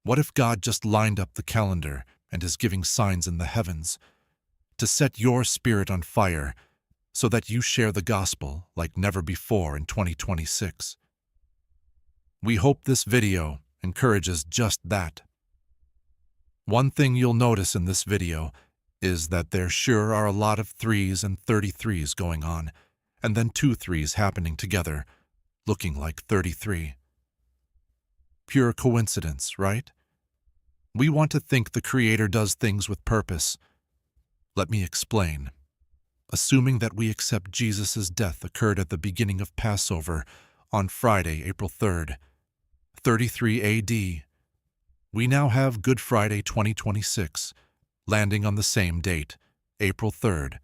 What if God just lined up the calendar and is giving signs in the heavens to set your spirit on fire so that you share the gospel like never before in 2026? We hope this video encourages just that. One thing you'll notice in this video is that there sure are a lot of 3s and 33s going on, and then 2 3s happening together, looking like 33. Pure coincidence, right? We want to think the Creator does things with purpose. Let me explain. Assuming that we accept Jesus' death occurred at the beginning of Passover on Friday, April 3rd, 33 AD, we now have Good Friday 2026 landing on the same date, April 3rd,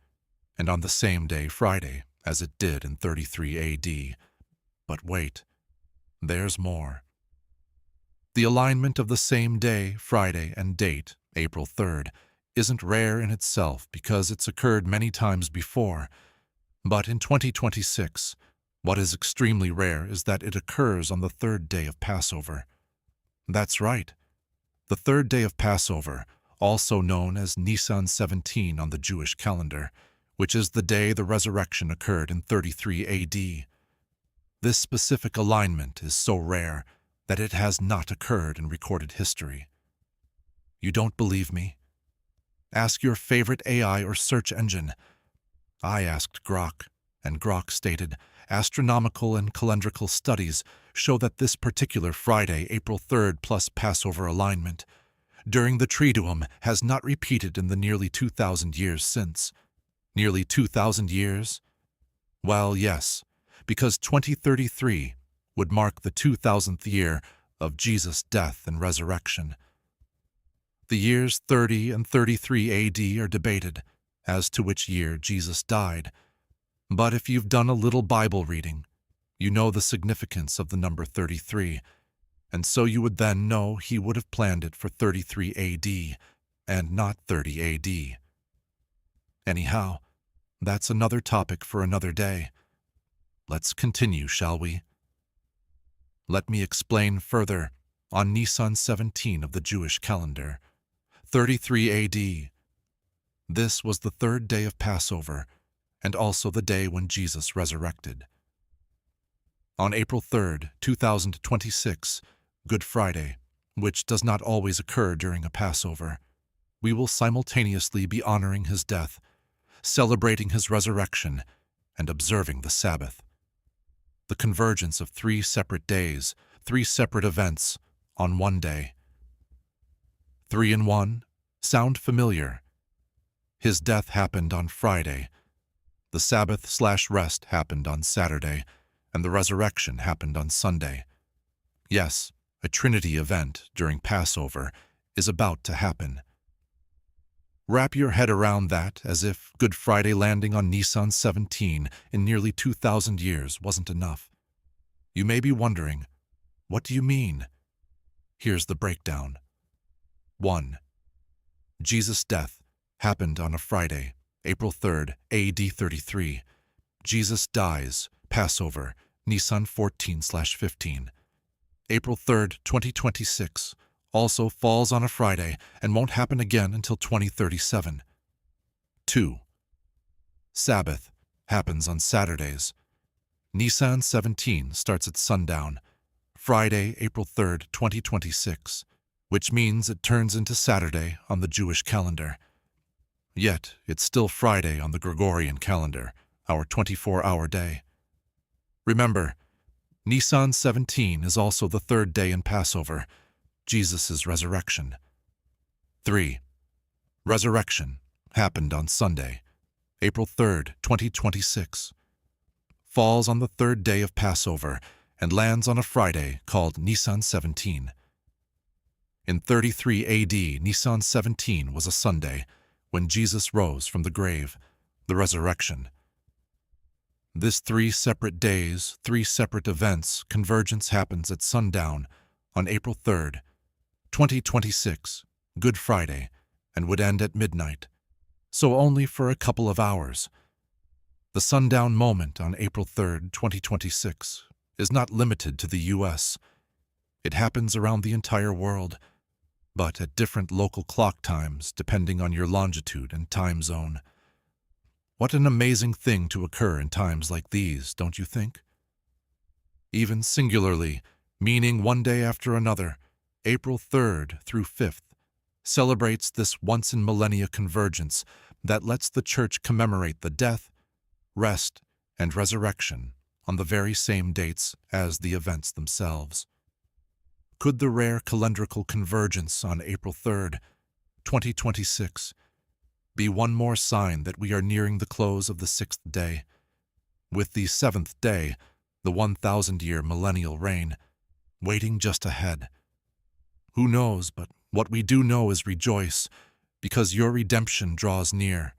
and on the same day, Friday, as it did in 33 AD. But wait, there's more. The alignment of the same day, Friday, and date, April 3rd, isn't rare in itself because it's occurred many times before. But in 2026, what is extremely rare is that it occurs on the third day of Passover. That's right. The third day of Passover, also known as Nisan 17 on the Jewish calendar, which is the day the resurrection occurred in 33 AD. This specific alignment is so rare that it has not occurred in recorded history. You don't believe me? Ask your favorite AI or search engine. I asked Grok, and Grok stated, astronomical and calendrical studies show that this particular Friday, April 3rd plus Passover alignment during the Triduum has not repeated in the nearly 2,000 years since. Nearly 2,000 years? Well, yes, because 2033 would mark the 2,000th year of Jesus' death and resurrection. The years 30 and 33 AD are debated as to which year Jesus died, but if you've done a little Bible reading, you know the significance of the number 33, and so you would then know he would have planned it for 33 AD and not 30 AD. Anyhow, that's another topic for another day. Let's continue, shall we? Let me explain further on Nisan 17 of the Jewish calendar, 33 AD. This was the third day of Passover, and also the day when Jesus resurrected. On April 3rd, 2026, Good Friday, which does not always occur during a Passover, we will simultaneously be honoring his death, celebrating his resurrection, and observing the Sabbath. The convergence of 3 separate days, 3 separate events, on one day. 3 in 1? Sound familiar? His death happened on Friday, the Sabbath/rest happened on Saturday, and the resurrection happened on Sunday. Yes, a Trinity event during Passover is about to happen. Wrap your head around that as if Good Friday landing on Nisan 17 in nearly 2,000 years wasn't enough. You may be wondering, what do you mean? Here's the breakdown. 1. Jesus' death happened on a Friday, April 3rd, AD 33. Jesus dies, Passover, Nisan 14/15. April 3rd, 2026, also falls on a Friday and won't happen again until 2037. 2. Sabbath happens on Saturdays. Nisan 17 starts at sundown, Friday, April 3rd, 2026, which means it turns into Saturday on the Jewish calendar. Yet, it's still Friday on the Gregorian calendar, our 24-hour day. Remember, Nisan 17 is also the third day in Passover, Jesus' resurrection. 3. Resurrection happened on Sunday, April 3rd, 2026. Falls on the third day of Passover and lands on a Friday called Nisan 17. In 33 AD, Nisan 17 was a Sunday, when Jesus rose from the grave, the resurrection. This 3 separate days, 3 separate events, convergence happens at sundown on April 3rd, 2026, Good Friday, and would end at midnight, so only for a couple of hours. The sundown moment on April 3rd, 2026, is not limited to the U.S. It happens around the entire world, but at different local clock times depending on your longitude and time zone. What an amazing thing to occur in times like these, don't you think? Even singularly, meaning one day after another, April 3rd through 5th, celebrates this once-in-millennia convergence that lets the Church commemorate the death, rest, and resurrection on the very same dates as the events themselves. Could the rare calendrical convergence on April 3rd, 2026, be one more sign that we are nearing the close of the 6th day, with the 7th day, the 1,000-year millennial reign, waiting just ahead? Who knows, but what we do know is rejoice, because your redemption draws near,